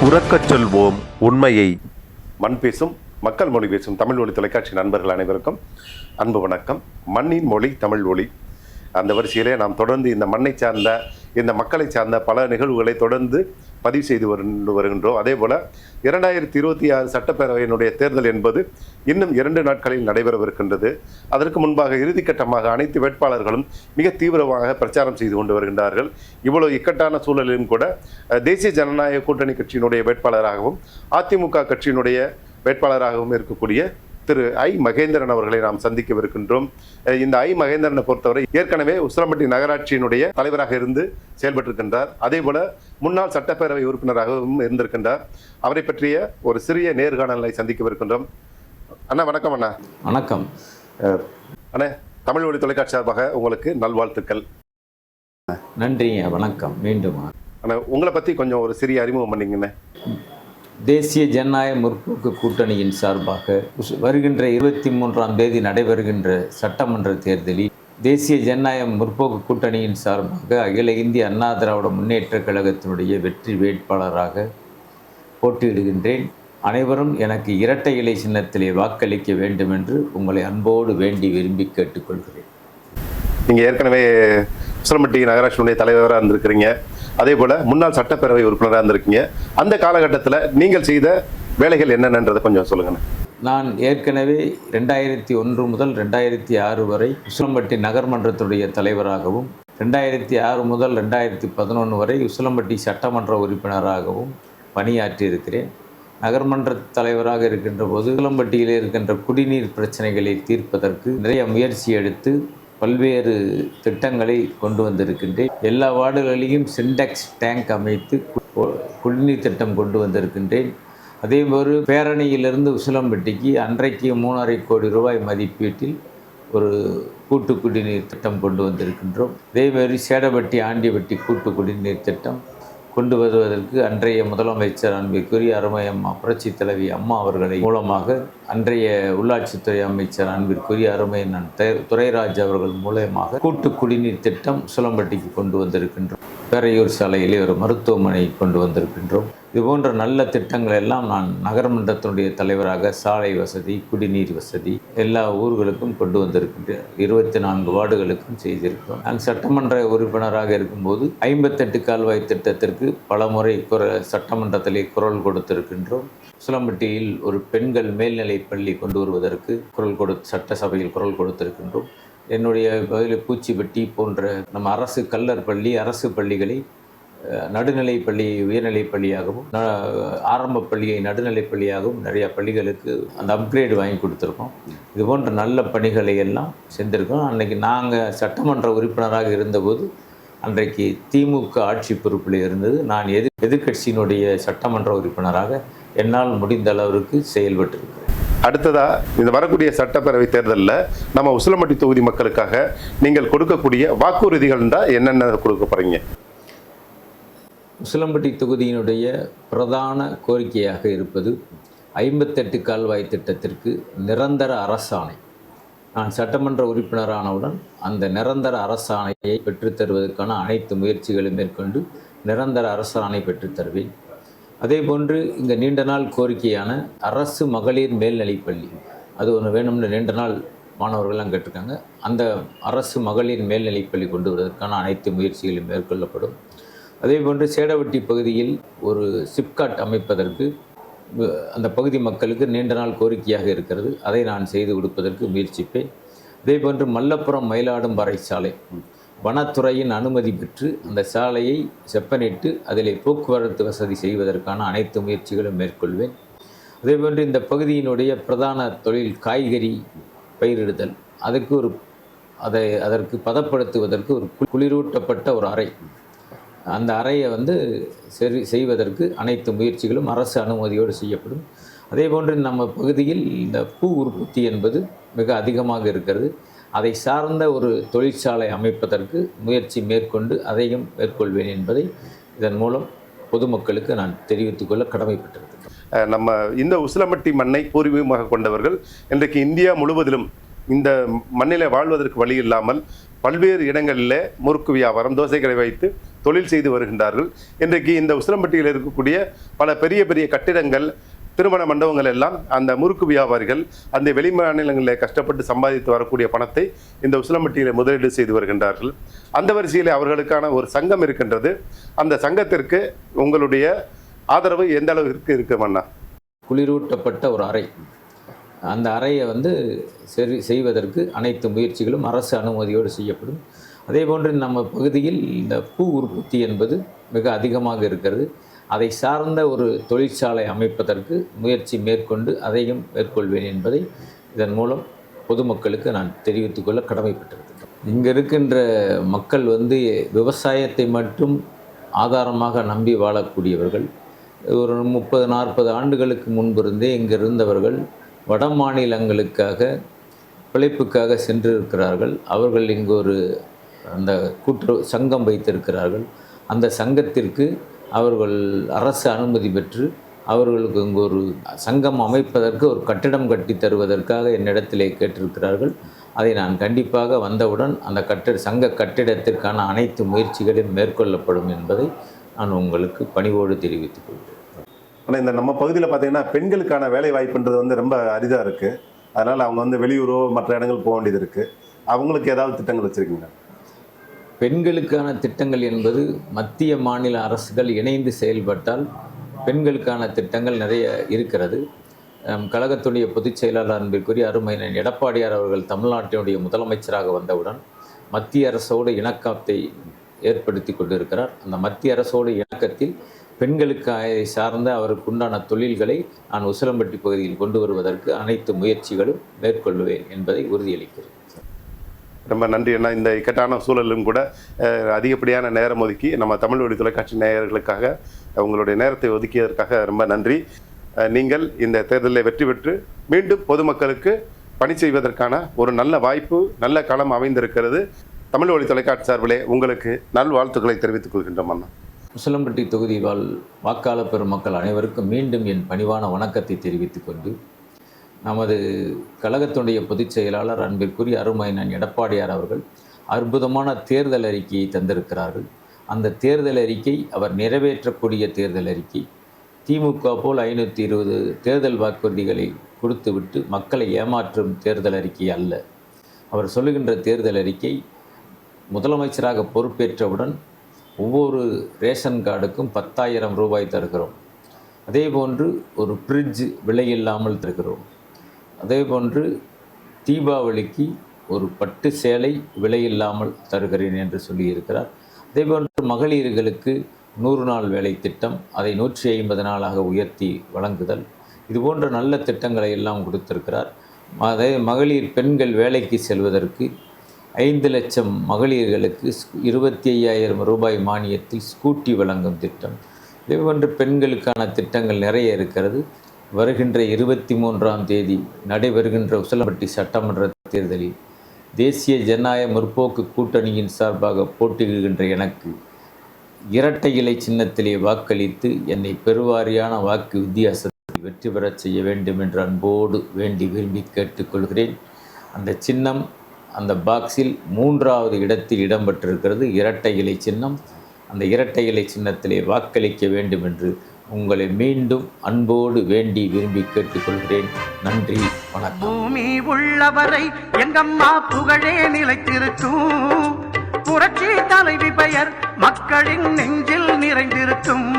உறக்கச் சொல்வோம் உண்மையை. மண் பேசும் மக்கள் மொழி பேசும் தமிழ் ஒளி தொலைக்காட்சி நண்பர்கள் அனைவருக்கும் அன்பு வணக்கம். மண்ணின் மொழி தமிழ் ஒளி. அந்த வரிசையிலே நாம் தொடர்ந்து இந்த மண்ணை சார்ந்த இந்த மக்களை சார்ந்த பல நிகழ்வுகளை தொடர்ந்து பதிவு செய்து வருகின்றோம். அதே போல் 2026 சட்டப்பேரவையினுடைய தேர்தல் என்பது இன்னும் 2 நாட்களில் நடைபெறவிருக்கின்றது. அதற்கு முன்பாக இறுதிக்கட்டமாக அனைத்து வேட்பாளர்களும் மிக தீவிரமாக பிரச்சாரம் செய்து கொண்டு வருகின்றார்கள். இவ்வளவு இக்கட்டான சூழலிலும் கூட தேசிய ஜனநாயக கூட்டணி கட்சியினுடைய வேட்பாளராகவும் அதிமுக கட்சியினுடைய வேட்பாளராகவும் இருக்கக்கூடிய திரு ஐ மகேந்திரன் அவர்களை நாம் சந்திக்கவிருக்கின்றோம். இந்த ஐ மகேந்திரனை பொறுத்தவரை ஏற்கனவே உசிலம்பட்டி நகராட்சியினுடைய தலைவராக இருந்து செயல்பட்டிருக்கின்றார். அதே போல முன்னாள் சட்டப்பேரவை உறுப்பினராகவும் இருந்திருக்கின்றார். அவரை பற்றிய ஒரு சிறிய நேர்காணலை சந்திக்கவிருக்கின்றோம். அண்ணா வணக்கம். அண்ணா வணக்கம். அண்ணா, தமிழ் ஒளி தொலைக்காட்சி சார்பாக உங்களுக்கு நல்வாழ்த்துக்கள். நன்றிங்க. வணக்கம். மீண்டும் அண்ணா, உங்களை பற்றி கொஞ்சம் ஒரு சிறிய அறிமுகம் பண்ணிங்கண்ணே. தேசிய ஜனநாயக முற்போக்கு கூட்டணியின் சார்பாக வருகின்ற 23ஆம் தேதி நடைபெறுகின்ற சட்டமன்ற தேர்தலில் தேசிய ஜனநாயக முற்போக்கு கூட்டணியின் சார்பாக அகில இந்திய அண்ணா திராவிட முன்னேற்ற கழகத்தினுடைய வெற்றி வேட்பாளராக போட்டியிடுகின்றேன். அனைவரும் எனக்கு இரட்டை இலை சின்னத்திலே வாக்களிக்க வேண்டும் என்று உங்களை அன்போடு வேண்டி விரும்பி கேட்டுக்கொள்கிறேன். நீங்கள் ஏற்கனவே உசிலம்பட்டி நகராட்சியினுடைய தலைவராக இருந்திருக்கிறீங்க. அதே போல் முன்னாள் சட்டப்பேரவை உறுப்பினராக இருந்திருக்கீங்க. அந்த காலகட்டத்தில் நீங்கள் செய்த வேலைகள் என்னென்னன்றதை கொஞ்சம் சொல்லுங்கண்ணே. நான் ஏற்கனவே 2001 முதல் 2006 வரை உசிலம்பட்டி நகர்மன்றத்துடைய தலைவராகவும் 2006 முதல் 2011 வரை உசிலம்பட்டி சட்டமன்ற உறுப்பினராகவும் பணியாற்றியிருக்கிறேன். நகர்மன்ற தலைவராக இருக்கின்ற போது உசிலம்பட்டியில் இருக்கின்ற குடிநீர் பிரச்சனைகளை தீர்ப்பதற்கு நிறைய முயற்சி எடுத்து பல்வேறு திட்டங்களை கொண்டு வந்திருக்கின்றேன். எல்லா வார்டுகளிலும் சின்டெக்ஸ் டேங்க் அமைத்து குடிநீர் திட்டம் கொண்டு வந்திருக்கின்றேன். அதேபோல் பேரணியிலிருந்து உசிலம்பட்டிக்கு அன்றைக்கு 3.5 கோடி ரூபாய் மதிப்பீட்டில் ஒரு கூட்டு குடிநீர் திட்டம் கொண்டு வந்திருக்கின்றோம். அதேமாதிரி சேடப்பட்டி ஆண்டிப்பட்டி கூட்டு குடிநீர் திட்டம் கொண்டு வருவதற்கு அன்றைய முதலமைச்சர் அன்பிற்குரிய அருமை அம்மா புரட்சி தலைவி அம்மா அவர்களை மூலமாக அன்றைய உள்ளாட்சித்துறை அமைச்சர் அன்பிற்குரிய அருமை துரைராஜ் அவர்கள் மூலமாக கூட்டு குடிநீர் திட்டம் உசிலம்பட்டிக்கு கொண்டு வந்திருக்கின்றோம். பேரையூர் சாலையிலே ஒரு மருத்துவமனை கொண்டு வந்திருக்கின்றோம். இதுபோன்ற நல்ல திட்டங்கள் எல்லாம் நான் நகர்மன்றத்தினுடைய தலைவராக சாலை வசதி, குடிநீர் வசதி எல்லா ஊர்களுக்கும் கொண்டு வந்திருக்கின்றேன். 24 வார்டுகளுக்கும் செய்திருக்கிறோம். நான் சட்டமன்ற உறுப்பினராக இருக்கும்போது 58 கால்வாய் திட்டத்திற்கு பல முறை சட்டமன்றத்திலே குரல் கொடுத்திருக்கின்றோம். உசிலம்பட்டியில் ஒரு பெண்கள் மேல்நிலை பள்ளி கொண்டு வருவதற்கு சட்டசபையில் குரல் கொடுத்திருக்கின்றோம். என்னுடைய பதில் பூச்சிப்பட்டி போன்ற நம்ம அரசு கல்லர் பள்ளி, அரசு பள்ளிகளை நடுநிலைப் பள்ளியை உயர்நிலைப் பள்ளியாகவும் ஆரம்ப பள்ளியை நடுநிலைப் பள்ளியாகவும் நிறையா பள்ளிகளுக்கு அந்த அப்கிரேடு வாங்கி கொடுத்துருக்கோம். இது போன்ற நல்ல பணிகளை எல்லாம் செஞ்சுருக்கோம். அன்றைக்கி நாங்கள் சட்டமன்ற உறுப்பினராக இருந்தபோது அன்றைக்கு திமுக ஆட்சி பொறுப்பில் இருந்தது. நான் எதிர்க்கட்சியினுடைய சட்டமன்ற உறுப்பினராக என்னால் முடிந்த அளவிற்கு செயல்பட்டிருக்கிறேன். அடுத்ததா இந்த வரக்கூடிய சட்டப்பேரவை தேர்தலில் நம்ம உசிலம்பட்டி தொகுதி மக்களுக்காக நீங்கள் கொடுக்கக்கூடிய வாக்குறுதிகள்ன்றா என்னென்ன கொடுக்க போறீங்க? உசிலம்பட்டி தொகுதியினுடைய பிரதான கோரிக்கையாக இருப்பது 58 கால்வாய் திட்டத்திற்கு நிரந்தர அரசாணை. நான் சட்டமன்ற உறுப்பினரானவுடன் அந்த நிரந்தர அரசாணையை பெற்றுத்தருவதற்கான அனைத்து முயற்சிகளும் மேற்கொண்டு நிரந்தர அரசாணை பெற்றுத்தருவேன். அதே போன்று இங்கே நீண்ட நாள் கோரிக்கையான அரசு மகளிர் மேல்நிலைப்பள்ளி, அது ஒன்று வேணும்னு நீண்ட நாள் மாணவர்கள்லாம் கேட்டிருக்காங்க. அந்த அரசு மகளிர் மேல்நிலைப்பள்ளி கொண்டு வருவதற்கான அனைத்து முயற்சிகளும் மேற்கொள்ளப்படும். அதே போன்று சேடவட்டி பகுதியில் ஒரு சிப்காட் அமைப்பதற்கு அந்த பகுதி மக்களுக்கு நீண்ட நாள் கோரிக்கையாக இருக்கிறது. அதை நான் செய்து கொடுப்பதற்கு முயற்சிப்பேன். அதே போன்று மல்லப்புரம் மயிலாடும்பாறை சாலை வனத்துறையின் அனுமதி பெற்று அந்த சாலையை செப்பனிட்டு அதிலே போக்குவரத்து வசதி செய்வதற்கான அனைத்து முயற்சிகளும் மேற்கொள்வேன். அதேபோன்று இந்த பகுதியினுடைய பிரதான தொழில் காய்கறி பயிரிடுதல், அதற்கு பதப்படுத்துவதற்கு ஒரு குளிரூட்டப்பட்ட ஒரு அறை, அந்த அறையை சரி செய்வதற்கு அனைத்து முயற்சிகளும் அரசு அனுமதியோடு செய்யப்படும். அதேபோன்று நம்ம பகுதியில் இந்த பூ உற்பத்தி என்பது மிக அதிகமாக இருக்கிறது. அதை சார்ந்த ஒரு தொழிற்சாலை அமைப்பதற்கு முயற்சி மேற்கொண்டு அதையும் மேற்கொள்வேன் என்பதை இதன் மூலம் பொதுமக்களுக்கு நான் தெரிவித்துக்கொள்ள கடமைப்பட்டிருக்கிறேன். நம்ம இந்த உசிலம்பட்டி மண்ணை பூர்வீகமாக கொண்டவர்கள் இன்றைக்கு இந்தியா முழுவதிலும் இந்த மண்ணிலே வாழ்வதற்கு வழி இல்லாமல் பல்வேறு இடங்களில் முறுக்கு வியாபாரம், தோசைகளை வைத்து தொழில் செய்து வருகின்றார்கள். இன்றைக்கு இந்த உசிலம்பட்டியில் இருக்கக்கூடிய பல பெரிய பெரிய கட்டிடங்கள், திருமண மண்டபங்கள் எல்லாம் அந்த முறுக்கு வியாபாரிகள் அந்த வெளி மாநிலங்களில் கஷ்டப்பட்டு சம்பாதித்து வரக்கூடிய பணத்தை இந்த உசிலம்பட்டியில் முதலீடு செய்து வருகின்றார்கள். அந்த வரிசையில் அவர்களுக்கான ஒரு சங்கம் இருக்கின்றது. அந்த சங்கத்திற்கு உங்களுடைய ஆதரவு எந்த அளவுக்கு இருக்கு மன்னா? குளிரூட்டப்பட்ட ஒரு அறை, அந்த அறையை சரி செய்வதற்கு அனைத்து முயற்சிகளும் அரசு அனுமதியோடு செய்யப்படும். அதே போன்று நம்ம பகுதியில் இந்த பூ உற்பத்தி என்பது மிக அதிகமாக இருக்கிறது. அதை சார்ந்த ஒரு தொழிற்சாலை அமைப்பதற்கு முயற்சி மேற்கொண்டு அதையும் மேற்கொள்வேன் என்பதை இதன் மூலம் பொதுமக்களுக்கு நான் தெரிவித்துக்கொள்ள கடமைப்பட்டிருக்கிறேன். இங்கே இருக்கின்ற மக்கள் விவசாயத்தை மட்டும் ஆதாரமாக நம்பி வாழக்கூடியவர்கள். ஒரு 30-40 ஆண்டுகளுக்கு முன்பிருந்தே இங்கே இருந்தவர்கள் வட மாநிலங்களுக்காக பிழைப்புக்காக சென்றிருக்கிறார்கள். அவர்கள் இங்கு ஒரு அந்த கூட்டுறவு சங்கம் வைத்திருக்கிறார்கள். அந்த சங்கத்திற்கு அவர்கள் அரசு அனுமதி பெற்று அவர்களுக்கு இங்கு ஒரு சங்கம் அமைப்பதற்கு ஒரு கட்டிடம் கட்டி தருவதற்காக என்னிடத்திலே கேட்டிருக்கிறார்கள். அதை நான் கண்டிப்பாக வந்தவுடன் அந்த சங்க கட்டிடத்திற்கான அனைத்து முயற்சிகளும் மேற்கொள்ளப்படும் என்பதை நான் உங்களுக்கு பணிவோடு தெரிவித்துக் கொள்கிறேன். ஆனால் இந்த நம்ம பகுதியில் பார்த்தீங்கன்னா பெண்களுக்கான வேலை வாய்ப்புன்றது ரொம்ப அரிதாக இருக்குது. அதனால் அவங்க வெளியூரோ மற்ற இடங்கள் போக வேண்டியது இருக்குது. அவங்களுக்கு ஏதாவது திட்டங்கள் வச்சுருக்கீங்க? பெண்களுக்கான திட்டங்கள் என்பது மத்திய மாநில அரசுகள் இணைந்து செயல்பட்டால் பெண்களுக்கான திட்டங்கள் நிறைய இருக்கிறது. கழகத்துடைய பொதுச் செயலாளர் அன்பிற்குரிய அருமையன் எடப்பாடியார் அவர்கள் தமிழ்நாட்டினுடைய முதலமைச்சராக வந்தவுடன் மத்திய அரசோடு இணக்கத்தை ஏற்படுத்தி கொண்டிருக்கிறார். அந்த மத்திய அரசோடு இணக்கத்தில் பெண்களுக்கு சார்ந்த அவருக்கு உண்டான தொழில்களை நான் உசிலம்பட்டி பகுதியில் கொண்டு வருவதற்கு அனைத்து முயற்சிகளும் மேற்கொள்வேன் என்பதை உறுதியளிக்கிறேன். ரொம்ப நன்றி அண்ணா. இந்த இக்கட்டான சூழலும் கூட அதிகப்படியான நேரம் ஒதுக்கி நம்ம தமிழ் வழி தொலைக்காட்சி நேயர்களுக்காக உங்களுடைய நேரத்தை ஒதுக்கியதற்காக ரொம்ப நன்றி. நீங்கள் இந்த தேர்தலில் வெற்றி பெற்று மீண்டும் பொதுமக்களுக்கு பணி செய்வதற்கான ஒரு நல்ல வாய்ப்பு, நல்ல களம் அமைந்திருக்கிறது. தமிழ் வழி தொலைக்காட்சி சார்பிலே உங்களுக்கு நல்வாழ்த்துக்களை தெரிவித்துக் கொள்கின்றோம் அண்ணா. உசிலம்பட்டி தொகுதி வாக்காளர் பெருமக்கள் அனைவருக்கும் மீண்டும் என் பணிவான வணக்கத்தை தெரிவித்துக் கொண்டு, நமது கழகத்துடைய பொதுச் செயலாளர் அன்பிற்குரிய அருமையன் எடப்பாடியார் அவர்கள் அற்புதமான தேர்தல் அறிக்கையை தந்திருக்கிறார்கள். அந்த தேர்தல் அறிக்கை அவர் நிறைவேற்றக்கூடிய தேர்தல் அறிக்கை. திமுக போல் 520 தேர்தல் வாக்குறுதிகளை கொடுத்துவிட்டு மக்களை ஏமாற்றும் தேர்தல் அறிக்கை அல்ல. அவர் சொல்லுகின்ற தேர்தல் அறிக்கை, முதலமைச்சராக பொறுப்பேற்றவுடன் ஒவ்வொரு ரேஷன் கார்டுக்கும் 10,000 ரூபாய் தருகிறோம். அதே போன்று ஒரு ஃப்ரிட்ஜ் விலையில்லாமல் தருகிறோம். அதே போன்று தீபாவளிக்கு ஒரு பட்டு சேலை விலையில்லாமல் தருகிறேன் என்று சொல்லியிருக்கிறார். அதே போன்று மகளிர்களுக்கு 100 நாள் வேலை திட்டம், அதை 150 நாளாக உயர்த்தி வழங்குதல், இதுபோன்ற நல்ல திட்டங்களை எல்லாம் கொடுத்திருக்கிறார். அதே மகளிர் பெண்கள் வேலைக்கு செல்வதற்கு 5 லட்சம் மகளிர்களுக்கு 25,000 ரூபாய் மானியத்தில் ஸ்கூட்டி வழங்கும் திட்டம், இதுபோன்று பெண்களுக்கான திட்டங்கள் நிறைய இருக்கிறது. வருகின்ற 23ஆம் தேதி நடைபெறுகின்ற உசிலம்பட்டி சட்டமன்ற தேர்தலில் தேசிய ஜனநாயக முற்போக்கு கூட்டணியின் சார்பாக போட்டியிடுகின்ற எனக்கு இரட்டை இலை சின்னத்திலே வாக்களித்து என்னை பெருவாரியான வாக்கு வித்தியாசத்தில் வெற்றி பெறச் செய்ய வேண்டும் என்று அன்போடு வேண்டி விரும்பி கேட்டுக்கொள்கிறேன். அந்த சின்னம் அந்த பாக்ஸில் 3வது இடத்தில் இடம்பெற்றிருக்கிறது, இரட்டை இலை சின்னம். அந்த இரட்டை இலை சின்னத்திலே வாக்களிக்க வேண்டும் என்று உங்களை மீண்டும் அன்போடு வேண்டி விரும்பி கேட்டுக்கொள்கிறேன். நன்றி, வணக்கம். பூமி உள்ளவரை எங்கம்மா புகழே நிலைத்திருக்கும். புரட்சி தலைவி பெயர் மக்களின் நெஞ்சில் நிறைந்திருக்கும்.